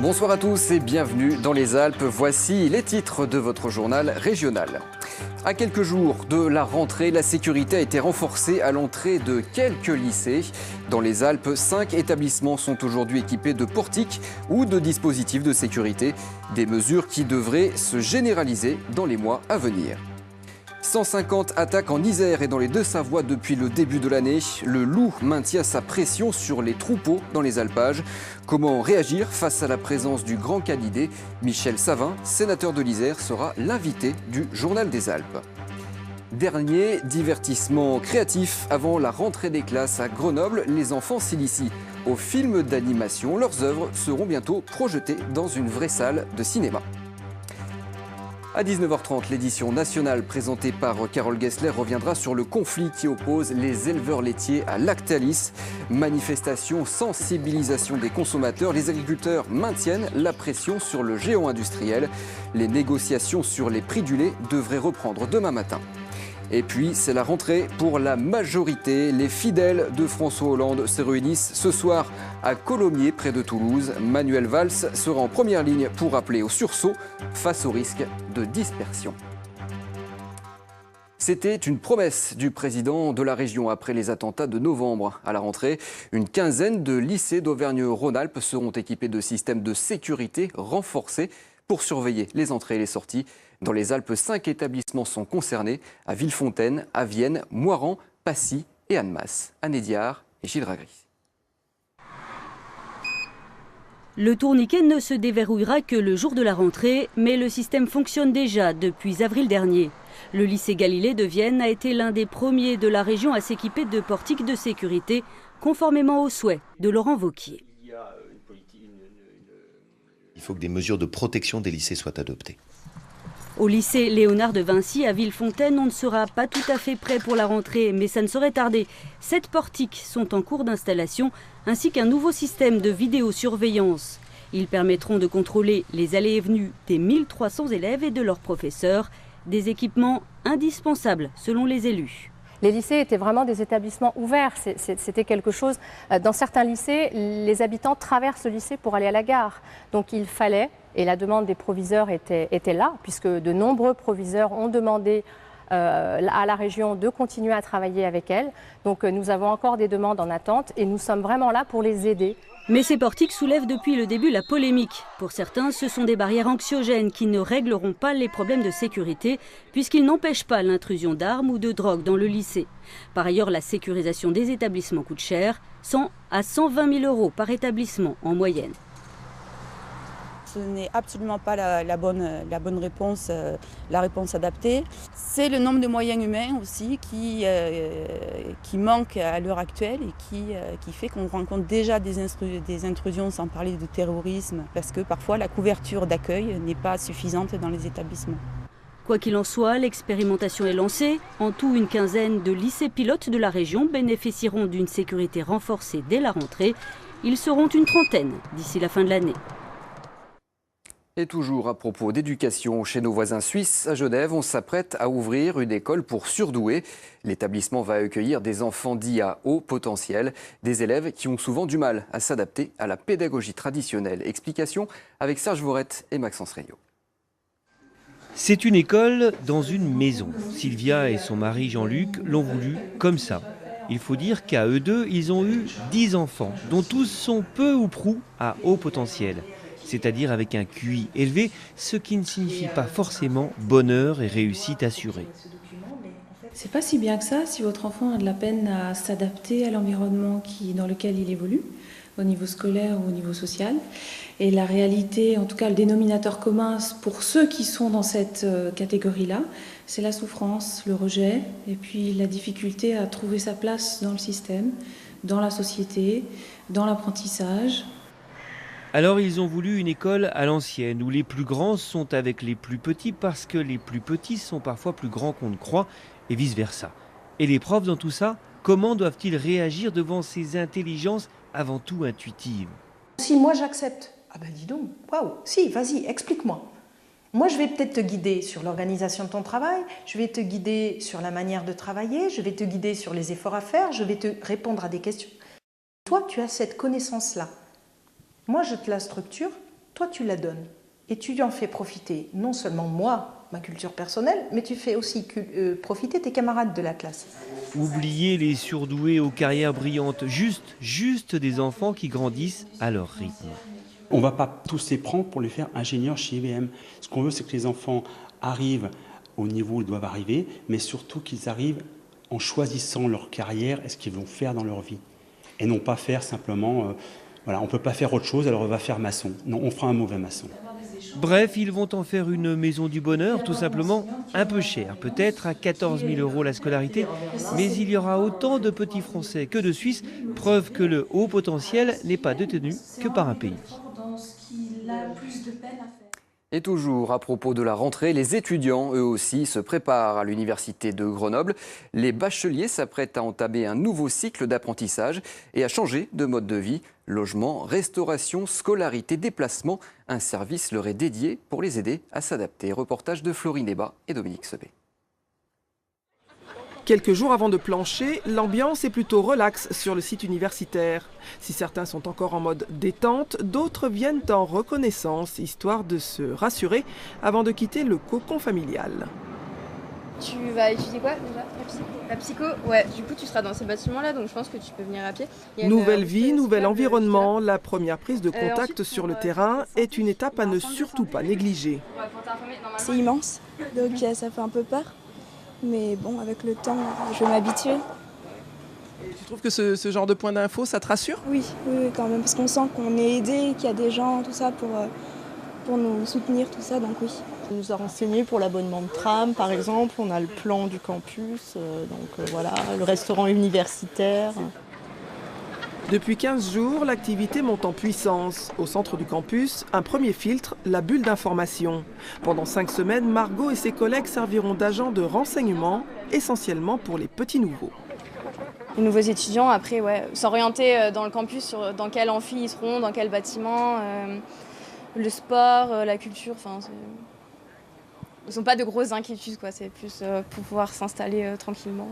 Bonsoir à tous et bienvenue dans les Alpes. Voici les titres de votre journal régional. À quelques jours de la rentrée, la sécurité a été renforcée à l'entrée de quelques lycées. Dans les Alpes, 5 établissements sont aujourd'hui équipés de portiques ou de dispositifs de sécurité. Des mesures qui devraient se généraliser dans les mois à venir. 150 attaques en Isère et dans les Deux-Savoie depuis le début de l'année. Le loup maintient sa pression sur les troupeaux dans les alpages. Comment réagir face à la présence du grand canidé? Michel Savin, sénateur de l'Isère, sera l'invité du Journal des Alpes. Dernier divertissement créatif avant la rentrée des classes à Grenoble. Les enfants s'initient au film d'animation. Leurs œuvres seront bientôt projetées dans une vraie salle de cinéma. À 19h30, l'édition nationale présentée par Carole Gessler reviendra sur le conflit qui oppose les éleveurs laitiers à Lactalis. Manifestation, sensibilisation des consommateurs, les agriculteurs maintiennent la pression sur le géant industriel. Les négociations sur les prix du lait devraient reprendre demain matin. Et puis, c'est la rentrée pour la majorité. Les fidèles de François Hollande se réunissent ce soir à Colomiers, près de Toulouse. Manuel Valls sera en première ligne pour appeler au sursaut face au risque de dispersion. C'était une promesse du président de la région après les attentats de novembre. À la rentrée, une quinzaine de lycées d'Auvergne-Rhône-Alpes seront équipés de systèmes de sécurité renforcés pour surveiller les entrées et les sorties. Dans les Alpes, 5 établissements sont concernés, à Villefontaine, à Vienne, Moirans, Passy et Annemasse. Anne Diard et Gilles Ragris. Le tourniquet ne se déverrouillera que le jour de la rentrée, mais le système fonctionne déjà depuis avril dernier. Le lycée Galilée de Vienne a été l'un des premiers de la région à s'équiper de portiques de sécurité, conformément aux souhaits de Laurent Wauquiez. Il faut que des mesures de protection des lycées soient adoptées. Au lycée Léonard de Vinci à Villefontaine, on ne sera pas tout à fait prêt pour la rentrée, mais ça ne saurait tarder. 7 portiques sont en cours d'installation, ainsi qu'un nouveau système de vidéosurveillance. Ils permettront de contrôler les allées et venues des 1300 élèves et de leurs professeurs, des équipements indispensables selon les élus. Les lycées étaient vraiment des établissements ouverts. C'était quelque chose. Dans certains lycées, les habitants traversent le lycée pour aller à la gare. Donc il fallait, et la demande des proviseurs était là, puisque de nombreux proviseurs ont demandé à la région de continuer à travailler avec elle. Donc nous avons encore des demandes en attente et nous sommes vraiment là pour les aider. Mais ces portiques soulèvent depuis le début la polémique. Pour certains, ce sont des barrières anxiogènes qui ne régleront pas les problèmes de sécurité puisqu'ils n'empêchent pas l'intrusion d'armes ou de drogue dans le lycée. Par ailleurs, la sécurisation des établissements coûte cher, 100 à 120 000 € par établissement en moyenne. Ce n'est absolument pas la bonne réponse, la réponse adaptée. C'est le nombre de moyens humains aussi qui manque à l'heure actuelle et qui fait qu'on rencontre déjà des intrusions, sans parler de terrorisme, parce que parfois la couverture d'accueil n'est pas suffisante dans les établissements. Quoi qu'il en soit, l'expérimentation est lancée. En tout, une quinzaine de lycées pilotes de la région bénéficieront d'une sécurité renforcée dès la rentrée. Ils seront une trentaine d'ici la fin de l'année. Et toujours à propos d'éducation, chez nos voisins suisses, à Genève, on s'apprête à ouvrir une école pour surdoués. L'établissement va accueillir des enfants dits à haut potentiel, des élèves qui ont souvent du mal à s'adapter à la pédagogie traditionnelle. Explication avec Serge Vaurette et Maxence Reynaud. C'est une école dans une maison. Sylvia et son mari Jean-Luc l'ont voulu comme ça. Il faut dire qu'à eux deux, ils ont eu 10 enfants, dont tous sont peu ou prou à haut potentiel. C'est-à-dire avec un QI élevé, ce qui ne signifie pas forcément bonheur et réussite assurée. C'est pas si bien que ça si votre enfant a de la peine à s'adapter à l'environnement dans lequel il évolue, au niveau scolaire ou au niveau social. Et la réalité, en tout cas le dénominateur commun pour ceux qui sont dans cette catégorie-là, c'est la souffrance, le rejet et puis la difficulté à trouver sa place dans le système, dans la société, dans l'apprentissage. Alors ils ont voulu une école à l'ancienne, où les plus grands sont avec les plus petits parce que les plus petits sont parfois plus grands qu'on ne croit, et vice-versa. Et les profs dans tout ça, comment doivent-ils réagir devant ces intelligences avant tout intuitives? Si moi j'accepte, ah ben dis donc, waouh, si, vas-y, explique-moi. Moi je vais peut-être te guider sur l'organisation de ton travail, je vais te guider sur la manière de travailler, je vais te guider sur les efforts à faire, je vais te répondre à des questions. Toi tu as cette connaissance-là. Moi je te la structure, toi tu la donnes et tu en fais profiter non seulement moi, ma culture personnelle, mais tu fais aussi profiter tes camarades de la classe. Oubliez les surdoués aux carrières brillantes, juste des enfants qui grandissent à leur rythme. On ne va pas tous les prendre pour les faire ingénieurs chez IBM. Ce qu'on veut, c'est que les enfants arrivent au niveau où ils doivent arriver, mais surtout qu'ils arrivent en choisissant leur carrière et ce qu'ils vont faire dans leur vie. Et non pas faire simplement, voilà, on ne peut pas faire autre chose, alors on va faire maçon. Non, on fera un mauvais maçon. Bref, ils vont en faire une maison du bonheur, tout simplement un peu cher, peut-être à 14 000 € la scolarité, mais il y aura autant de petits Français que de Suisses, preuve que le haut potentiel n'est pas détenu que par un pays. Et toujours à propos de la rentrée, les étudiants, eux aussi, se préparent à l'université de Grenoble. Les bacheliers s'apprêtent à entamer un nouveau cycle d'apprentissage et à changer de mode de vie. Logement, restauration, scolarité, déplacement, un service leur est dédié pour les aider à s'adapter. Reportage de Florine Eba et Dominique Sebet. Quelques jours avant de plancher, l'ambiance est plutôt relaxe sur le site universitaire. Si certains sont encore en mode détente, d'autres viennent en reconnaissance, histoire de se rassurer avant de quitter le cocon familial. Tu vas étudier quoi déjà? La psycho? Ouais, du coup tu seras dans ces bâtiments-là, donc je pense que tu peux venir à pied. Nouvelle vie, nouvel environnement, la première prise de contact sur le terrain est une étape à ne surtout pas négliger. C'est immense, donc ça fait un peu peur. Mais bon, avec le temps, je vais m'habituer. Tu trouves que ce genre de point d'info, ça te rassure? Oui, quand même, parce qu'on sent qu'on est aidé, qu'il y a des gens, tout ça, pour nous soutenir, tout ça, donc oui. On nous a renseigné pour l'abonnement de tram, par exemple. On a le plan du campus, voilà, le restaurant universitaire. Depuis 15 jours, l'activité monte en puissance. Au centre du campus, un premier filtre, la bulle d'information. Pendant 5 semaines, Margot et ses collègues serviront d'agents de renseignement, essentiellement pour les petits nouveaux. Les nouveaux étudiants, après, s'orienter dans le campus, dans quel amphi ils seront, dans quel bâtiment, le sport, la culture, ils n'ont pas de grosses inquiétudes, quoi. C'est plus pouvoir s'installer tranquillement.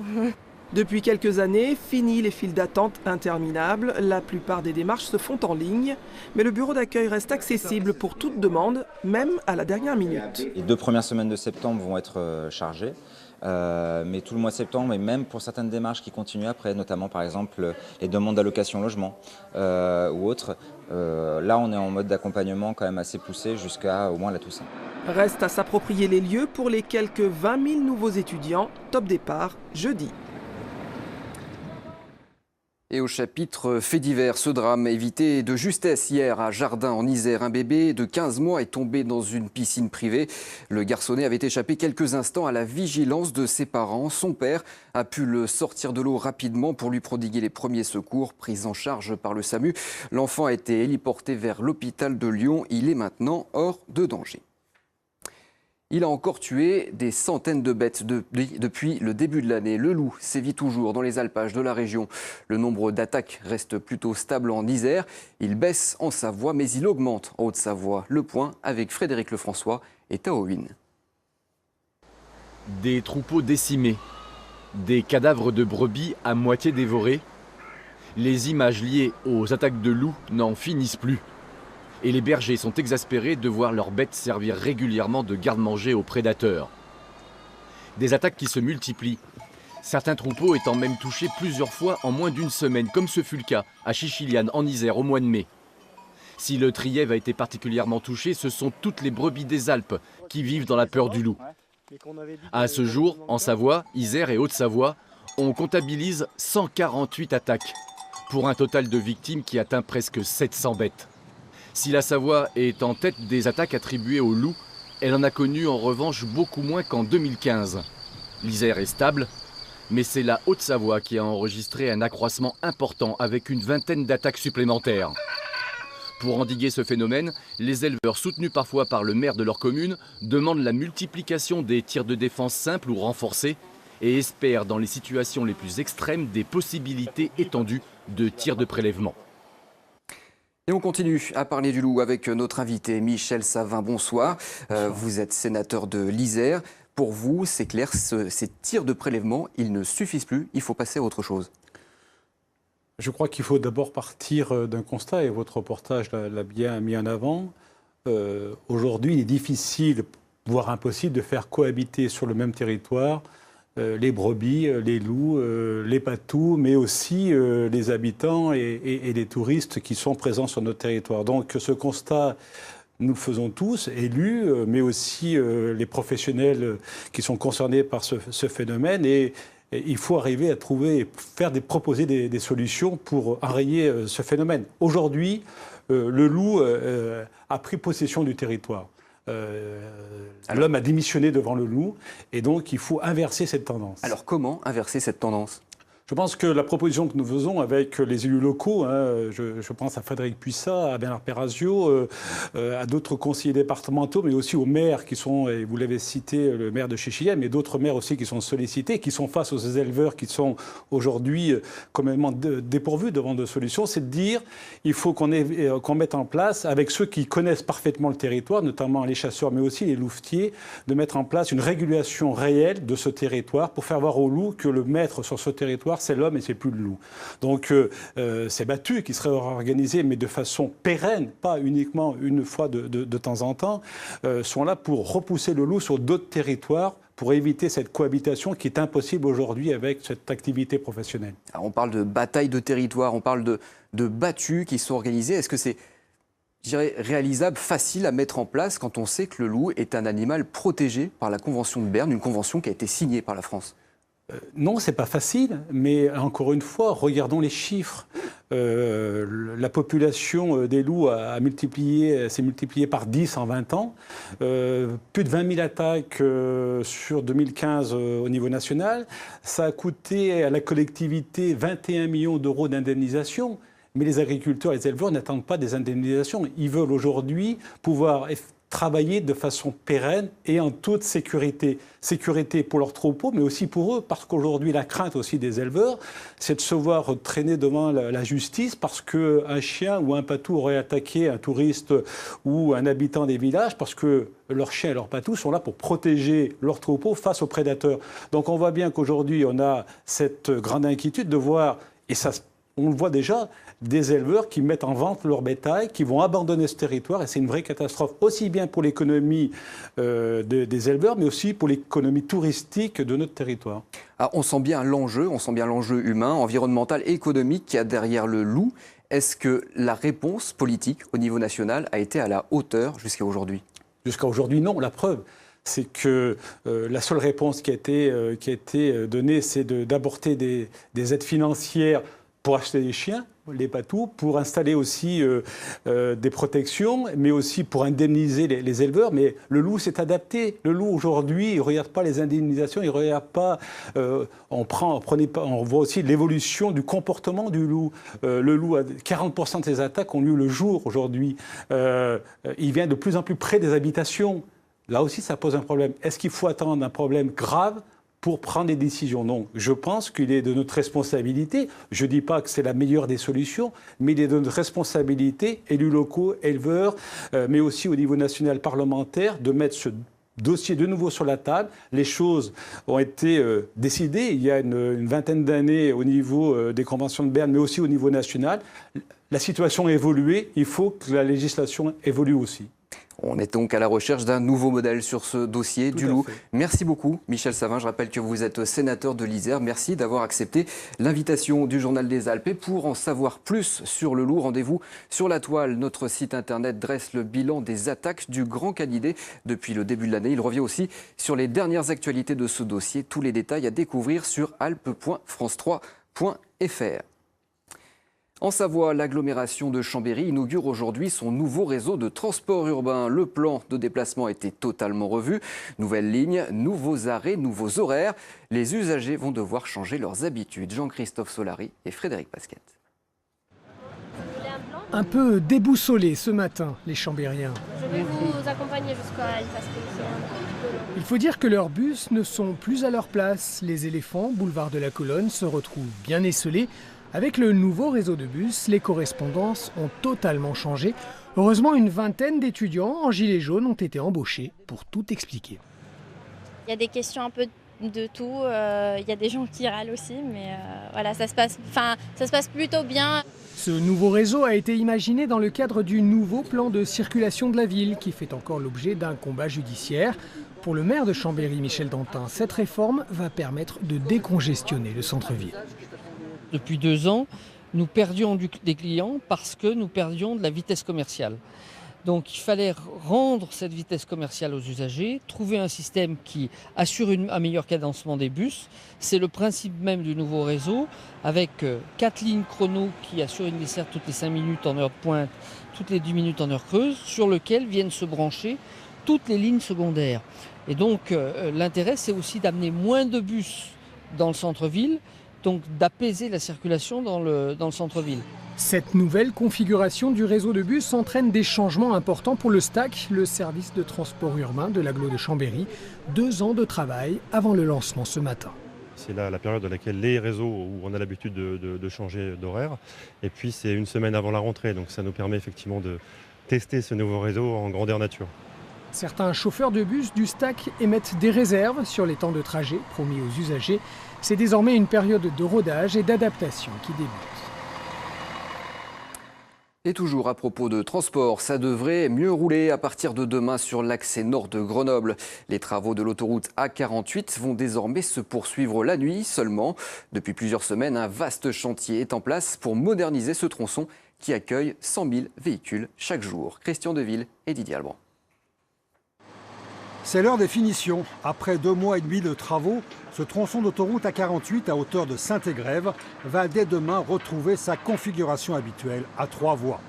Depuis quelques années, fini les files d'attente interminables. La plupart des démarches se font en ligne, mais le bureau d'accueil reste accessible pour toute demande, même à la dernière minute. Les 2 premières semaines de septembre vont être chargées, mais tout le mois de septembre, et même pour certaines démarches qui continuent après, notamment par exemple les demandes d'allocation logement ou autres, là on est en mode d'accompagnement quand même assez poussé jusqu'à au moins la Toussaint. Reste à s'approprier les lieux pour les quelques 20 000 nouveaux étudiants. Top départ jeudi. Et au chapitre fait divers, ce drame évité de justesse hier à Jardin en Isère. Un bébé de 15 mois est tombé dans une piscine privée. Le garçonnet avait échappé quelques instants à la vigilance de ses parents. Son père a pu le sortir de l'eau rapidement pour lui prodiguer les premiers secours pris en charge par le SAMU. L'enfant a été héliporté vers l'hôpital de Lyon. Il est maintenant hors de danger. Il a encore tué des centaines de bêtes depuis le début de l'année. Le loup sévit toujours dans les alpages de la région. Le nombre d'attaques reste plutôt stable en Isère. Il baisse en Savoie, mais il augmente en Haute-Savoie. Le point avec Frédéric Lefrançois et Taoïne. Des troupeaux décimés, des cadavres de brebis à moitié dévorés. Les images liées aux attaques de loups n'en finissent plus. Et les bergers sont exaspérés de voir leurs bêtes servir régulièrement de garde-manger aux prédateurs. Des attaques qui se multiplient. Certains troupeaux étant même touchés plusieurs fois en moins d'une semaine, comme ce fut le cas à Chichiliane en Isère au mois de mai. Si le Trièves a été particulièrement touché, ce sont toutes les brebis des Alpes qui vivent dans la peur du loup. À ce jour, en Savoie, Isère et Haute-Savoie, on comptabilise 148 attaques, pour un total de victimes qui atteint presque 700 bêtes. Si la Savoie est en tête des attaques attribuées aux loups, elle en a connu en revanche beaucoup moins qu'en 2015. L'Isère est stable, mais c'est la Haute-Savoie qui a enregistré un accroissement important avec une vingtaine d'attaques supplémentaires. Pour endiguer ce phénomène, les éleveurs, soutenus parfois par le maire de leur commune, demandent la multiplication des tirs de défense simples ou renforcés et espèrent dans les situations les plus extrêmes des possibilités étendues de tirs de prélèvement. Et on continue à parler du loup avec notre invité Michel Savin. Bonsoir. Vous êtes sénateur de l'Isère. Pour vous, c'est clair, ces tirs de prélèvement, ils ne suffisent plus. Il faut passer à autre chose. Je crois qu'il faut d'abord partir d'un constat, et votre reportage l'a bien mis en avant. aujourd'hui, il est difficile, voire impossible, de faire cohabiter sur le même territoire les brebis, les loups, les patous, mais aussi les habitants et les touristes qui sont présents sur notre territoire. Donc ce constat, nous le faisons tous, élus, mais aussi les professionnels qui sont concernés par ce phénomène. Et il faut arriver à trouver, proposer des solutions pour enrayer ce phénomène. Aujourd'hui, le loup a pris possession du territoire. L'homme a démissionné devant le loup et donc il faut inverser cette tendance. Alors comment inverser cette tendance ? Je pense que la proposition que nous faisons avec les élus locaux, je pense à Frédéric Puissat, à Bernard Perrazio, à d'autres conseillers départementaux, mais aussi aux maires qui sont, et vous l'avez cité, le maire de Chéchillem, mais d'autres maires aussi qui sont sollicités, qui sont face aux éleveurs qui sont aujourd'hui complètement dépourvus devant de solutions, c'est de dire il faut qu'on mette en place, avec ceux qui connaissent parfaitement le territoire, notamment les chasseurs, mais aussi les louvetiers, de mettre en place une régulation réelle de ce territoire pour faire voir aux loups que le maître sur ce territoire, c'est l'homme et c'est plus le loup. Donc ces battues qui seraient organisées, mais de façon pérenne, pas uniquement une fois de temps en temps, sont là pour repousser le loup sur d'autres territoires, pour éviter cette cohabitation qui est impossible aujourd'hui avec cette activité professionnelle. Alors on parle de bataille de territoire, on parle de battues qui sont organisées. Est-ce que c'est, je dirais, réalisable, facile à mettre en place quand on sait que le loup est un animal protégé par la Convention de Berne, une convention qui a été signée par la France ? Non, c'est pas facile, mais encore une fois, regardons les chiffres. La population des loups s'est multipliée par 10 en 20 ans. Plus de 20 000 attaques sur 2015 au niveau national. Ça a coûté à la collectivité 21 millions d'euros d'indemnisation. Mais les agriculteurs et les éleveurs n'attendent pas des indemnisations. Ils veulent aujourd'hui pouvoir travailler de façon pérenne et en toute sécurité. Sécurité pour leurs troupeaux, mais aussi pour eux, parce qu'aujourd'hui, la crainte aussi des éleveurs, c'est de se voir traîner devant la justice parce qu'un chien ou un patou aurait attaqué un touriste ou un habitant des villages, parce que leurs chiens et leurs patous sont là pour protéger leurs troupeaux face aux prédateurs. Donc on voit bien qu'aujourd'hui, on a cette grande inquiétude de voir, et ça, on le voit déjà, des éleveurs qui mettent en vente leur bétail, qui vont abandonner ce territoire, et c'est une vraie catastrophe, aussi bien pour l'économie des éleveurs, mais aussi pour l'économie touristique de notre territoire. Alors, on sent bien l'enjeu humain, environnemental et économique qu'il y a derrière le loup. Est-ce que la réponse politique au niveau national a été à la hauteur jusqu'à aujourd'hui ? Jusqu'à aujourd'hui, non. La preuve, c'est que la seule réponse qui a été donnée, c'est d'apporter des aides financières pour acheter des chiens, les patous, pour installer aussi des protections, mais aussi pour indemniser les éleveurs. Mais le loup s'est adapté. Le loup, aujourd'hui, il ne regarde pas les indemnisations, il ne regarde pas... on voit aussi l'évolution du comportement du loup. Le loup, 40% de ses attaques ont lieu le jour, aujourd'hui. Il vient de plus en plus près des habitations. Là aussi, ça pose un problème. Est-ce qu'il faut attendre un problème grave pour prendre des décisions? Non. Je pense qu'il est de notre responsabilité, je ne dis pas que c'est la meilleure des solutions, mais il est de notre responsabilité, élus locaux, éleveurs, mais aussi au niveau national parlementaire, de mettre ce dossier de nouveau sur la table. Les choses ont été décidées il y a une vingtaine d'années au niveau des conventions de Berne, mais aussi au niveau national. La situation a évolué, il faut que la législation évolue aussi. On est donc à la recherche d'un nouveau modèle sur ce dossier du loup. Merci beaucoup, Michel Savin. Je rappelle que vous êtes sénateur de l'Isère. Merci d'avoir accepté l'invitation du Journal des Alpes. Et pour en savoir plus sur le loup, rendez-vous sur la toile. Notre site internet dresse le bilan des attaques du Grand Canidé depuis le début de l'année. Il revient aussi sur les dernières actualités de ce dossier. Tous les détails à découvrir sur alpes.france3.fr. En Savoie, l'agglomération de Chambéry inaugure aujourd'hui son nouveau réseau de transport urbain. Le plan de déplacement a été totalement revu. Nouvelles lignes, nouveaux arrêts, nouveaux horaires. Les usagers vont devoir changer leurs habitudes. Jean-Christophe Solari et Frédéric Pasquette. Un peu déboussolés ce matin, les Chambériens. Je vais vous accompagner jusqu'à Halle parce que c'est un petit peu long. Il faut dire que leurs bus ne sont plus à leur place. Les éléphants, boulevard de la Colonne, se retrouvent bien esselés. Avec le nouveau réseau de bus, les correspondances ont totalement changé. Heureusement, une vingtaine d'étudiants en gilets jaunes ont été embauchés pour tout expliquer. Il y a des questions un peu de tout. Il y a des gens qui râlent aussi, mais voilà, ça se passe plutôt bien. Ce nouveau réseau a été imaginé dans le cadre du nouveau plan de circulation de la ville qui fait encore l'objet d'un combat judiciaire. Pour le maire de Chambéry, Michel Dantin, cette réforme va permettre de décongestionner le centre-ville. Depuis 2 ans, nous perdions des clients parce que nous perdions de la vitesse commerciale. Donc il fallait rendre cette vitesse commerciale aux usagers, trouver un système qui assure un meilleur cadencement des bus. C'est le principe même du nouveau réseau, avec 4 lignes chrono qui assurent une desserte toutes les 5 minutes en heure de pointe, toutes les 10 minutes en heure creuse, sur lequel viennent se brancher toutes les lignes secondaires. Et donc l'intérêt, c'est aussi d'amener moins de bus dans le centre-ville, donc d'apaiser la circulation dans le centre-ville. Cette nouvelle configuration du réseau de bus entraîne des changements importants pour le STAC, le service de transport urbain de l'agglo de Chambéry. 2 ans de travail avant le lancement ce matin. C'est la période dans laquelle les réseaux, où on a l'habitude de changer d'horaire. Et puis c'est 1 semaine avant la rentrée, donc ça nous permet effectivement de tester ce nouveau réseau en grandeur nature. Certains chauffeurs de bus du STAC émettent des réserves sur les temps de trajet promis aux usagers. C'est désormais une période de rodage et d'adaptation qui débute. Et toujours à propos de transport, ça devrait mieux rouler à partir de demain sur l'accès nord de Grenoble. Les travaux de l'autoroute A48 vont désormais se poursuivre la nuit seulement. Depuis plusieurs semaines, un vaste chantier est en place pour moderniser ce tronçon qui accueille 100 000 véhicules chaque jour. Christian Deville et Didier Alban. C'est l'heure des finitions. Après 2 mois et demi de travaux, ce tronçon d'autoroute A48 à hauteur de Saint-Égrève va dès demain retrouver sa configuration habituelle à 3 voies.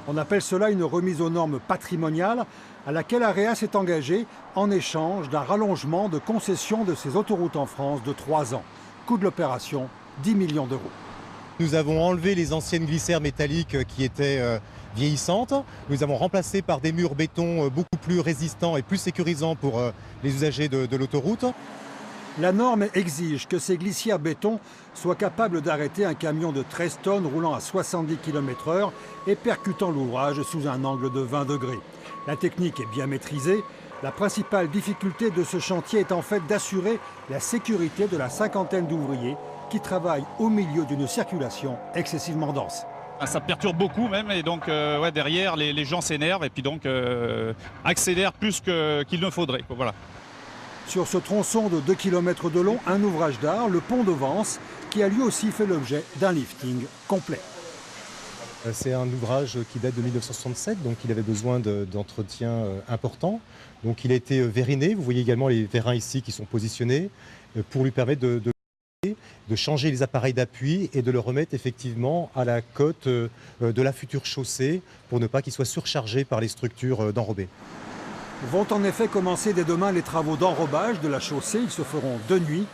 On appelle cela une remise aux normes patrimoniales à laquelle Areas est engagé en échange d'un rallongement de concession de ces autoroutes en France de 3 ans. Coût de l'opération, 10 millions d'euros. Nous avons enlevé les anciennes glissières métalliques qui étaient vieillissantes. Nous avons remplacé par des murs béton beaucoup plus résistants et plus sécurisants pour les usagers de l'autoroute. La norme exige que ces glissières béton soient capables d'arrêter un camion de 13 tonnes roulant à 70 km/h et percutant l'ouvrage sous un angle de 20 degrés. La technique est bien maîtrisée. La principale difficulté de ce chantier est en fait d'assurer la sécurité de la 50aine d'ouvriers qui travaillent au milieu d'une circulation excessivement dense. Ça perturbe beaucoup même et donc derrière les gens s'énervent et puis donc accélèrent plus qu'il ne faudrait. Voilà. Sur ce tronçon de 2 km de long, un ouvrage d'art, le pont de Vence, qui a lui aussi fait l'objet d'un lifting complet. C'est un ouvrage qui date de 1967, donc il avait besoin d'entretien important. Donc il a été vériné, vous voyez également les vérins ici qui sont positionnés, pour lui permettre de changer les appareils d'appui et de le remettre effectivement à la cote de la future chaussée pour ne pas qu'il soit surchargé par les structures d'enrobés. Vont en effet commencer dès demain les travaux d'enrobage de la chaussée. Ils se feront de nuit.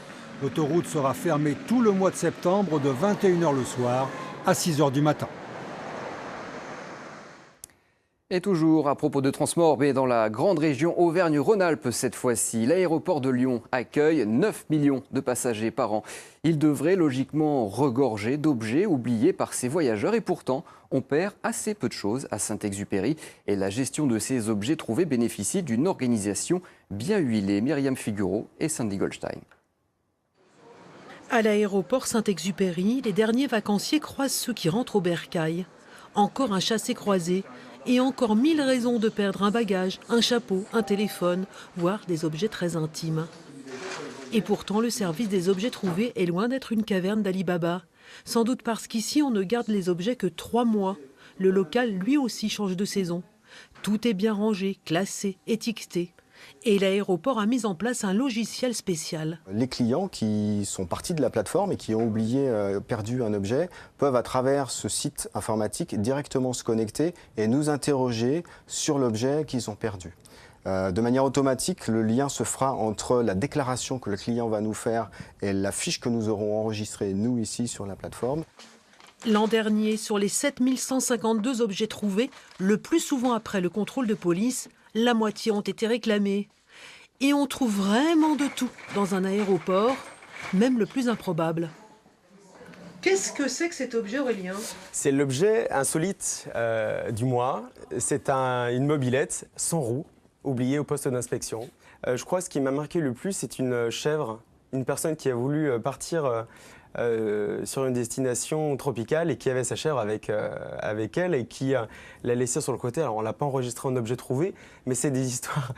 L'autoroute sera fermée tout le mois de septembre de 21h le soir à 6h du matin. Et toujours à propos de transport, mais dans la grande région Auvergne-Rhône-Alpes cette fois-ci, l'aéroport de Lyon accueille 9 millions de passagers par an. Il devrait logiquement regorger d'objets oubliés par ces voyageurs et pourtant, on perd assez peu de choses à Saint-Exupéry et la gestion de ces objets trouvés bénéficie d'une organisation bien huilée. Myriam Figuereau et Sandy Goldstein. À l'aéroport Saint-Exupéry, les derniers vacanciers croisent ceux qui rentrent au bercail. Encore un chassé-croisé. Et encore 1000 raisons de perdre un bagage, un chapeau, un téléphone, voire des objets très intimes. Et pourtant, le service des objets trouvés est loin d'être une caverne d'Ali Baba. Sans doute parce qu'ici, on ne garde les objets que 3 mois. Le local, lui aussi, change de saison. Tout est bien rangé, classé, étiqueté. Et l'aéroport a mis en place un logiciel spécial. Les clients qui sont partis de la plateforme et qui ont oublié, perdu un objet, peuvent à travers ce site informatique directement se connecter et nous interroger sur l'objet qu'ils ont perdu. De manière automatique, le lien se fera entre la déclaration que le client va nous faire et la fiche que nous aurons enregistrée, nous, ici, sur la plateforme. L'an dernier, sur les 7152 objets trouvés, le plus souvent après le contrôle de police, la moitié ont été réclamés. Et on trouve vraiment de tout dans un aéroport, même le plus improbable. Qu'est-ce que c'est que cet objet, Aurélien? C'est l'objet insolite du mois. C'est une mobilette sans roue, oubliée au poste d'inspection. Je crois que ce qui m'a marqué le plus, c'est une chèvre une personne qui a voulu partir sur une destination tropicale et qui avait sa chèvre avec elle et qui l'a laissée sur le côté. Alors on ne l'a pas enregistré en objet trouvé, mais c'est des histoires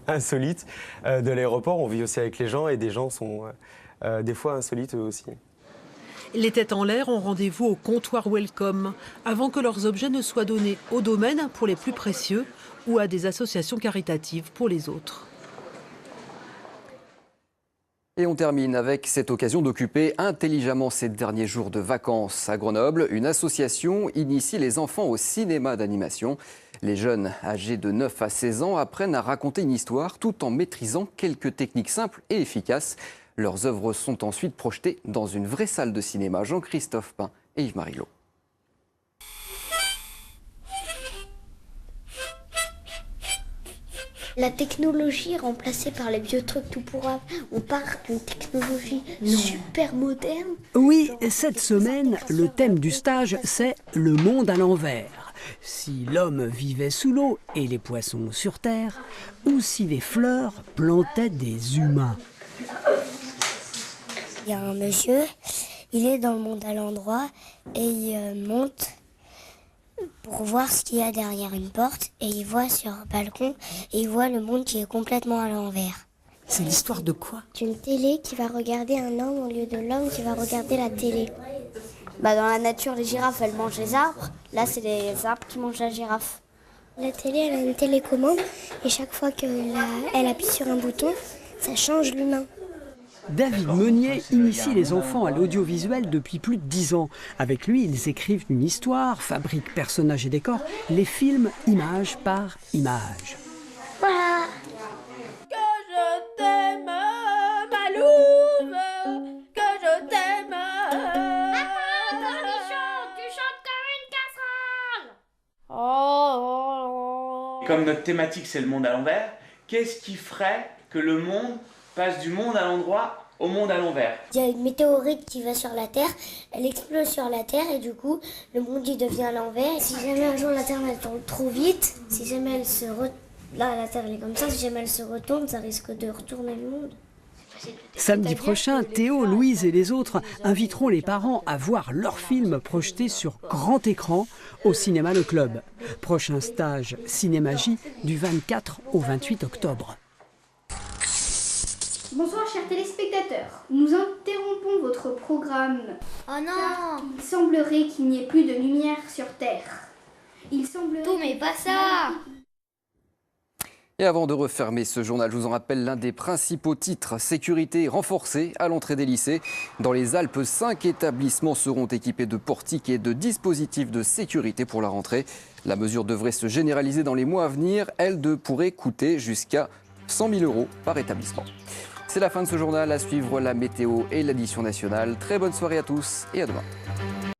insolites de l'aéroport. On vit aussi avec les gens et des gens sont des fois insolites eux aussi. Les têtes en l'air ont rendez-vous au comptoir Welcome avant que leurs objets ne soient donnés au domaine pour les plus précieux ou à des associations caritatives pour les autres. Et on termine avec cette occasion d'occuper intelligemment ces derniers jours de vacances à Grenoble. Une association initie les enfants au cinéma d'animation. Les jeunes âgés de 9 à 16 ans apprennent à raconter une histoire tout en maîtrisant quelques techniques simples et efficaces. Leurs œuvres sont ensuite projetées dans une vraie salle de cinéma. Jean-Christophe Pain et Yves Marilot. La technologie remplacée par les vieux trucs tout pourraves, on part d'une technologie super moderne. Oui, cette semaine, le thème du stage, c'est le monde à l'envers. Si l'homme vivait sous l'eau et les poissons sur terre, ou si les fleurs plantaient des humains. Il y a un monsieur, il est dans le monde à l'endroit et il monte pour voir ce qu'il y a derrière une porte et il voit sur un balcon et il voit le monde qui est complètement à l'envers. C'est l'histoire de quoi? D'une télé qui va regarder un homme au lieu de l'homme qui va regarder la télé. Dans la nature, les girafes, elles mangent les arbres. Là, c'est les arbres qui mangent la girafe. La télé, elle a une télécommande et chaque fois qu'elle appuie sur un bouton, ça change l'humain. David Meunier initie les enfants à l'audiovisuel depuis plus de 10 ans. Avec lui, ils écrivent une histoire, fabriquent personnages et décors, les filment image par image. Voilà. Que je t'aime, ma louve, que je t'aime. Tu chantes comme une casserole. Oh. Comme notre thématique c'est le monde à l'envers, qu'est-ce qui ferait que le monde passe du monde à l'endroit au monde à l'envers? Il y a une météorite qui va sur la Terre, elle explose sur la Terre et du coup, le monde il devient à l'envers. Si jamais un jour la Terre elle tourne trop vite, si jamais elle se là la Terre elle est comme ça, si jamais elle se retourne, ça risque de retourner le monde. Samedi prochain, Théo, Louise et les autres inviteront les parents à voir leurs films projetés sur grand écran au cinéma Le Club. Prochain stage Cinémagie du 24 au 28 octobre. Bonsoir chers téléspectateurs, nous interrompons votre programme. Oh non! Il semblerait qu'il n'y ait plus de lumière sur Terre. Il semblerait... Tout mais pas ça! Et avant de refermer ce journal, je vous en rappelle l'un des principaux titres. Sécurité renforcée à l'entrée des lycées. Dans les Alpes, 5 établissements seront équipés de portiques et de dispositifs de sécurité pour la rentrée. La mesure devrait se généraliser dans les mois à venir. Elle pourrait coûter jusqu'à 100 000 € par établissement. C'est la fin de ce journal. À suivre la météo et l'édition nationale. Très bonne soirée à tous et à demain.